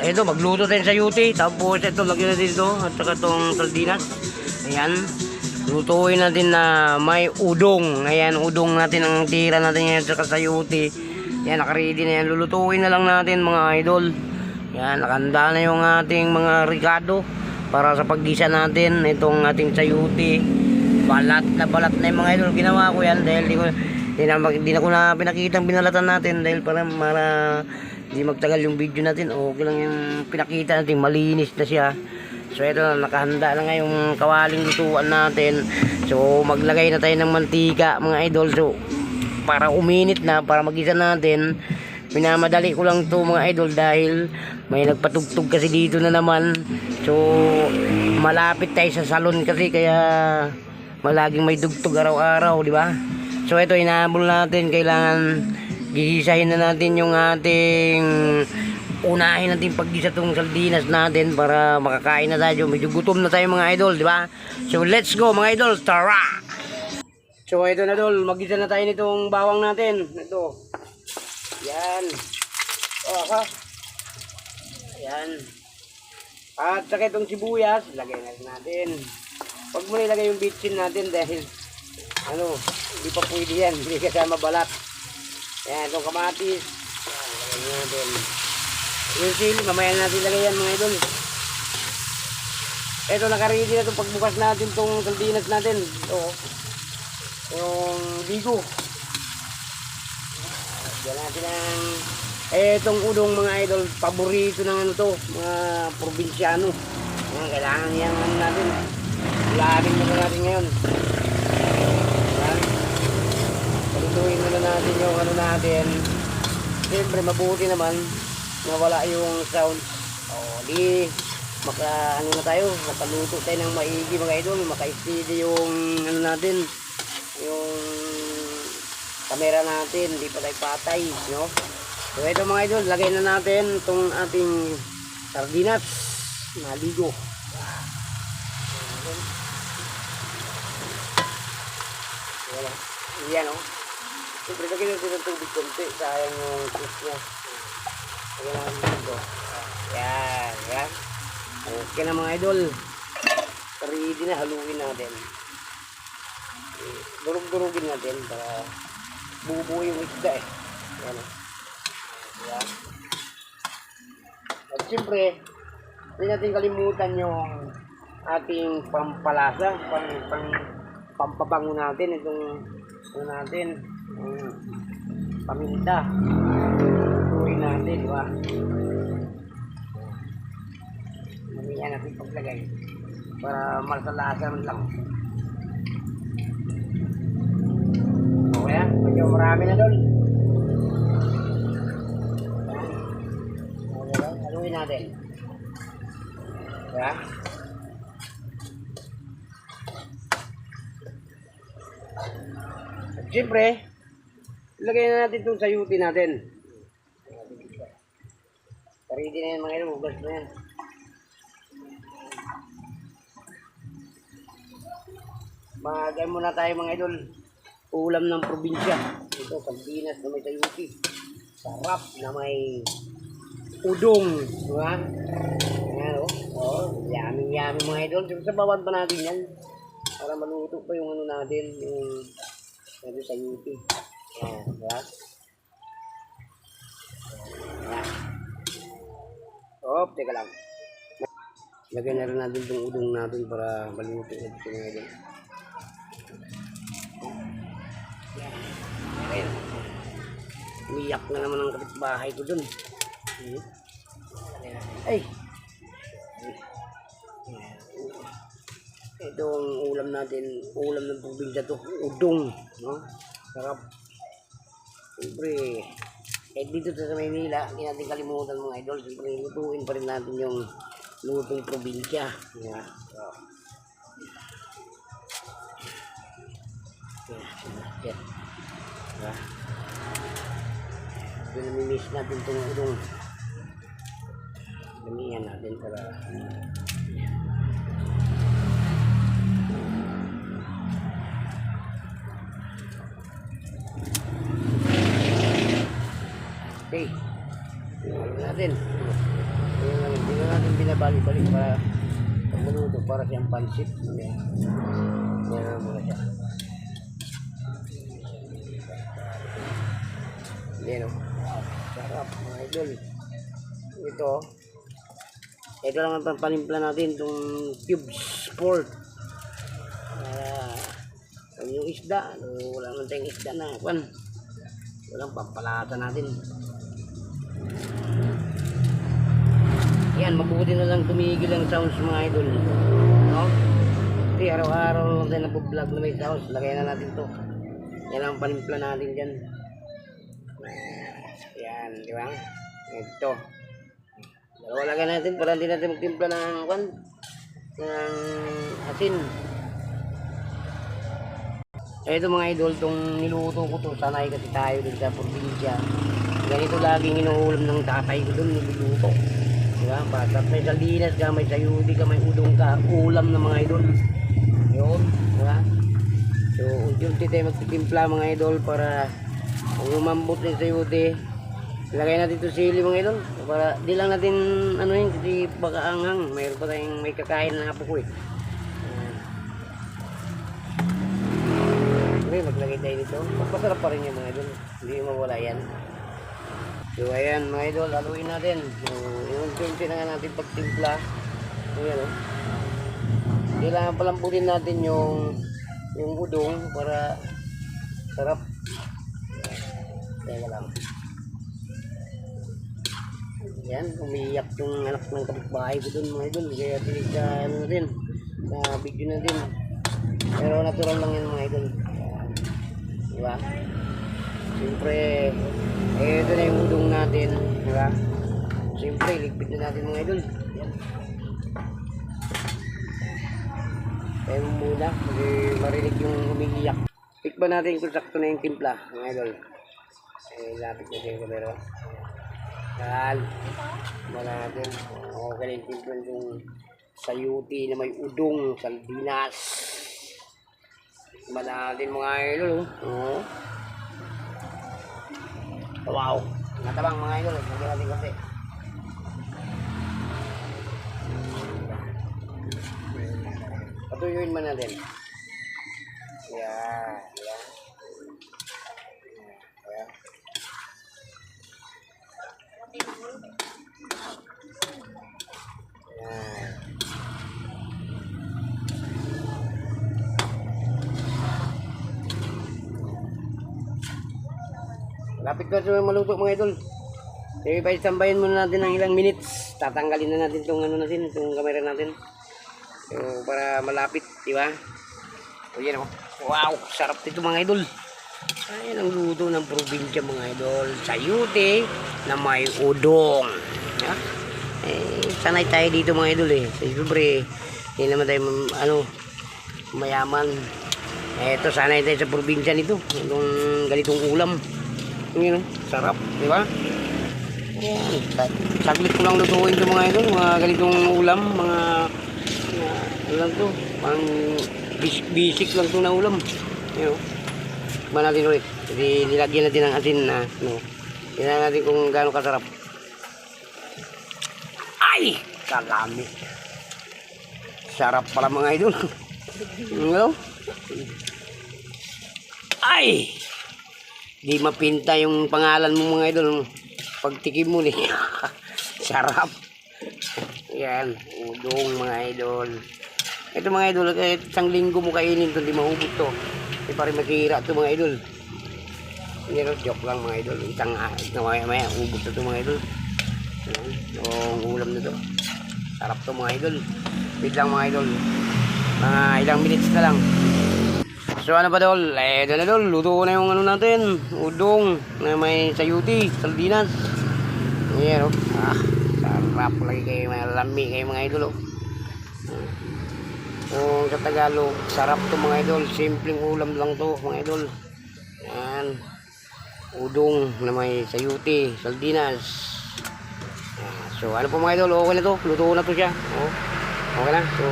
ito, magluto tayo sa yuti. Tapos ito, lagyan natin dito. At saka itong sardinas. Ayan. Lutuin natin na may udong. Ayan, udong natin ang tira natin ngayon saka sa yuti. Ayan, nakaready na yan. Lulutuin na lang natin mga idol. Ayan, nakanda na yung ating mga ricado para sa paggisa natin itong ating sayuti. Balat na yung mga idol. Ginawa ko yan dahil di na ko na pinakitang binalatan natin dahil para di magtagal yung video natin. Okay lang yung pinakita natin, malinis na siya. So ito, nakahanda na nga yung kawaling lutuan natin. So maglagay na tayo ng mantika mga idol. So para uminit na, para magisa natin, minamadali ko lang to mga idol dahil may nagpatugtog kasi dito na naman. So malapit tayo sa salon kasi kaya malaging may dugtog araw-araw, di ba? So ito, inaabol natin, kailangan gigisahin na natin yung ating unahin natin paggisa tong sardinas natin para makakain na tayo. Medyo gutom na tayo mga idol, di ba? So let's go mga idol, tara! So ito na idol, magisa na tayo nitong bawang natin. Ito. Yan. Oh, ha. Yan. At saka itong sibuyas, lagay na natin. Huwag mo nilagay yung bitsin natin dahil hindi pa pwede yan, hindi kasama balat. Yan, itong kamatis. Yan, lagay natin. Yung sili, mamaya natin lagay yan mga idol. Ito, nakaready na itong pagbukas natin itong sardinas natin. Ito, yung bigo. Diyan natin ang itong udong mga idol, paborito ng mga probinsyano. Yan, kailangan yan natin. Ulamin muna natin ngayon. Yan. Palutuin muna natin yung natin. Siyempre mabuti naman nawala yung sound. Di na tayo, makaluto tayo ng maigi mga idol, maka-steady yung natin, yung camera natin, di pa tayo patay, no? So ito mga idol, lagay na natin itong ating sardinas na ligo. Yan, no? Siyempre lagyan natin ng tubig konti, sayang yung fish niya. Lagyan natin dito. Yan, yan. Okay na mga idol. Ready na, haluin natin. Durug-durugin natin para bubuo yung isda eh. Yan. Yan. At siyempre, hindi natin kalimutan yung ating pampalasa, pampabango natin, itong natin, paminta. Tuloy natin, di ba? Mamaya natin paglagay para masalasa lang. Okay yan, medyo marami na doon. Haluin natin. Diba? Siyempre, ilagay na natin itong sayuti natin. Ready na yan mga idol, hugas na yan. Magay muna tayo mga idol. Ulam ng probinsya. Ito, sardinas na may sayuti. Sarap na may udong. Diba? Ayan o. Yummy mga idol. Sabawan pa natin yan. Para maluto pa yung natin. Yung sayuti. Ayan. Diba? Ayan. Teka lang. Lagay na rin natin itong udong natin para maluto na dito mga idol. Ayan. Umiyak na naman ang kapitbahay ko dun. Ay! Ito ang ulam natin. Ulam ng probinsya to. Udong. No? Sarap. Siyempre, dito sa Maynila, hindi natin kalimutan mga idol. Siyempre, lutuin pa rin natin yung lutong probinsya. Yeah. So. Yeah. Diba? Ito namimiss natin itong udong. Damihan natin para okay. Tingnan natin. balik-balik para pag maluto para siyang pansit. Yan. Yan muna siya. Yan o. Sarap mga idol. Ito lang ang panimpla natin itong cube sport. Yung isda, wala naman tayong isda na walang pampalata natin. Yan, mabuti na lang tumigil ang sounds mga idol, no? Kasi araw-araw lang tayo nag-vlog na may sounds. Lagay na natin to. Yan ang panimpla natin dyan. Yan, di ba? Ito dalawa lagay natin para hindi natin magtimpla ng asin. Ito mga idol, itong niluto ko to, sanay kasi tayo dun sa probinsya. Ganito laging inuulam ng tatay ko dun, niluluto. Diba? Basta may sardinas ka, may sayudi ka, may udong ka, ulam ng mga idol. Yun, diba? So, unti-unti tayo magtitimpla mga idol para umambot ng sayudi. Ilagay natin ito sili mga idol para di lang natin ano yun kasi baka anghang. Mayroon pa tayong may kakain na apo ko eh. Okay, maglagay tayo dito. Masarap pa rin yung mga idol. Hindi mawala yan. So ayan mga idol, haluin natin. Yung unti na nga natin pagtimpla. Ayan o. Kailangan palambutin natin yung udong para sarap. Teka lang. Yan, umiiyak yung anak ng kapitbahay ko dun mga idol. Kaya tinig sa ano natin, sa video natin. Pero natural lang yan mga idol. Diba? Siyempre, ito na yung udong natin. Diba? Siyempre, ligpit na natin mga idol. Yan. Tayo muna, kasi marinig yung umiiyak. Tikba natin kung sakto na yung timpla mga idol. Lapit natin yung kamera. Yan. Tikba natin. Okay na yung timpla yung sayuti na may udong, sardinas. Natin mga idol. Oh. Wow. Natabang mga idol. Lagyan natin kasi. Patuyuin man natin. Yan. Yan. Yan. Yan. Lapit na ito maluto mga idol. Sige pa isambahin muna natin ng ilang minutes. Tatanggalin na natin itong ano natin, itong camera natin. So para malapit, di ba? So yan o. Wow, sarap dito mga idol. Ayan ang luto ng probinsya mga idol. Sayuti na may udong. Ha? Sanay tayo dito mga idol eh. Siyempre, hindi naman tayo mayaman. Eto, sanay tayo sa probinsya nito. Itong ganitong ulam. Yun, sarap, di ba? Ayan, saglit ko lang lutuin ito mga idol, mga ganitong ulam, mga ano lang to, pang basic lang to na ulam. Ayan, ba natin ulit, kasi nilagyan natin ng asin na, tingnan natin kung gaano kasarap. Ay! Kalami! Sarap pala mga idol. Ano? Ay! Di mapinta yung pangalan mo mga idol. Pagtikim mo niya. Sarap. Yan. Udong mga idol. Ito mga idol. Kahit isang linggo mo kainin ito. Di maubot to. Di pa rin makihira ito mga idol. Pero joke lang mga idol. Isang maya ubot ito mga idol. Yung ulam na ito. Sarap to mga idol. Wait lang mga idol. Mga ilang minutes na lang. So ano ba dol? Ito na dol, luto na yung ano natin, udong na may sayuti, sardinas. Ayan o. Sarap lagi kayo, may lami kayo mga idol o. Kung sa Tagalog, sarap to mga idol. Simpleng ulam lang to mga idol. Ayan. Udong na may sayuti, sardinas. So ano po mga idol, okay na to. Luto na to siya. Okay na. So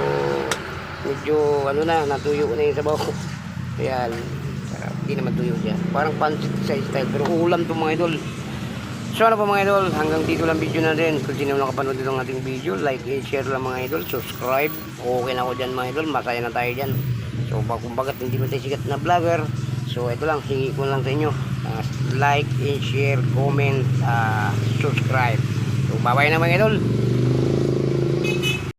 medyo ano na, natuyo na yung sabaw. Ayan, sarap. Hindi naman tuyo siya. Parang pancit sa style. Pero ulam to mga idol. So ano po mga idol, hanggang dito lang video natin. Kung sino nakapanood dito ng ating video, like and share lang mga idol, subscribe. Okay na ako dyan mga idol, masaya na tayo dyan. So kumbagat hindi mo tayo sikat na vlogger. So ito lang, hingi ko lang sa inyo. Like and share, comment, subscribe. So bye bye na mga idol.